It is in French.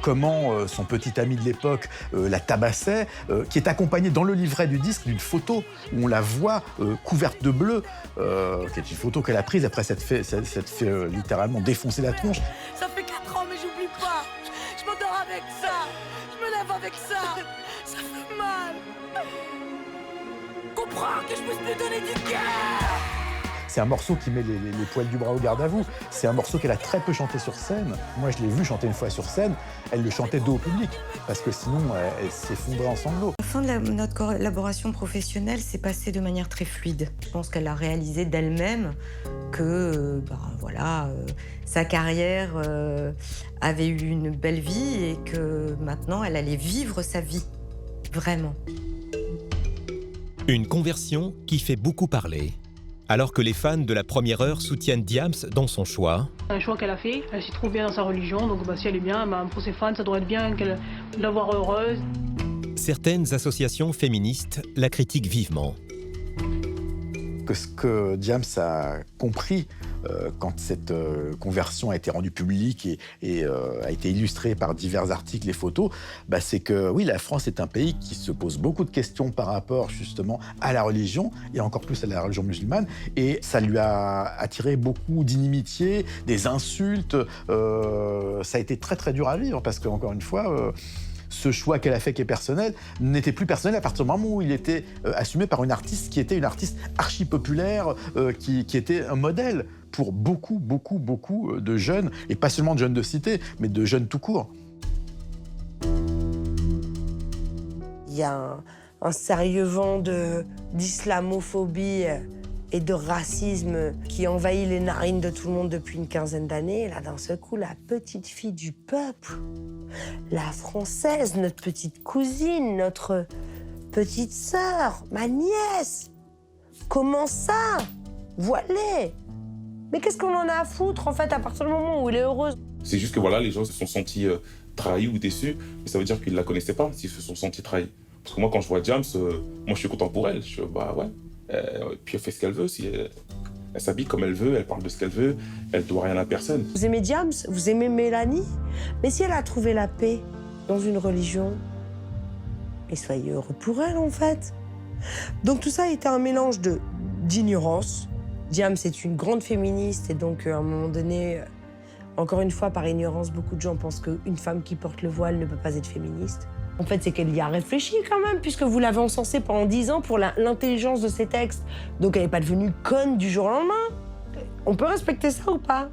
Comment son petit ami de l'époque la tabassait, qui est accompagné dans le livret du disque d'une photo où on la voit couverte de bleu, qui est une photo qu'elle a prise après s'être fait littéralement défoncer la tronche. Ça fait 4 ans mais j'oublie pas. Je m'endors avec ça. Je me lève avec ça. Ça fait mal. Comprends que je puisse plus donner du cœur. C'est un morceau qui met les poils du bras au garde à vous. C'est un morceau qu'elle a très peu chanté sur scène. Moi, je l'ai vu chanter une fois sur scène. Elle le chantait dos au public, parce que sinon, elle s'effondrait en sanglots. La fin de notre collaboration professionnelle s'est passée de manière très fluide. Je pense qu'elle a réalisé d'elle-même que sa carrière avait eu une belle vie et que maintenant, elle allait vivre sa vie, vraiment. Une conversion qui fait beaucoup parler. Alors que les fans de la première heure soutiennent Diams dans son choix. Un choix qu'elle a fait, elle s'y trouve bien dans sa religion, donc si elle est bien, pour ses fans, ça doit être bien de la voir heureuse. Certaines associations féministes la critiquent vivement. Que ce que Diams a compris quand cette conversion a été rendue publique et a été illustrée par divers articles et photos, c'est que oui, la France est un pays qui se pose beaucoup de questions par rapport justement à la religion, et encore plus à la religion musulmane, et ça lui a attiré beaucoup d'inimitiés, des insultes. Ça a été très très dur à vivre, parce qu'encore une fois, ce choix qu'elle a fait qui est personnel n'était plus personnel à partir du moment où il était assumé par une artiste qui était une artiste archi-populaire, qui était un modèle pour beaucoup de jeunes, et pas seulement de jeunes de cité, mais de jeunes tout court. Il y a un sérieux vent d'islamophobie et de racisme qui envahit les narines de tout le monde depuis une quinzaine d'années. Et là, d'un seul coup, la petite fille du peuple, la française, notre petite cousine, notre petite sœur, ma nièce. Comment ça? Voilée. Mais qu'est-ce qu'on en a à foutre, en fait, à partir du moment où elle est heureuse? C'est juste que voilà, les gens se sont sentis trahis ou déçus, mais ça veut dire qu'ils ne la connaissaient pas s'ils se sont sentis trahis. Parce que moi, quand je vois Diams, moi, je suis content pour elle. Je ouais. Puis elle fait ce qu'elle veut. Si elle s'habille comme elle veut, elle parle de ce qu'elle veut, elle ne doit rien à personne. Vous aimez Diams? Vous aimez Mélanie? Mais si elle a trouvé la paix dans une religion, et soyez heureux pour elle, en fait. Donc tout ça a été un mélange d'ignorance. Diams est une grande féministe, et donc à un moment donné, encore une fois, par ignorance, beaucoup de gens pensent qu'une femme qui porte le voile ne peut pas être féministe. En fait, c'est qu'elle y a réfléchi quand même, puisque vous l'avez encensée pendant 10 ans pour l'intelligence de ses textes. Donc elle n'est pas devenue conne du jour au lendemain. On peut respecter ça ou pas?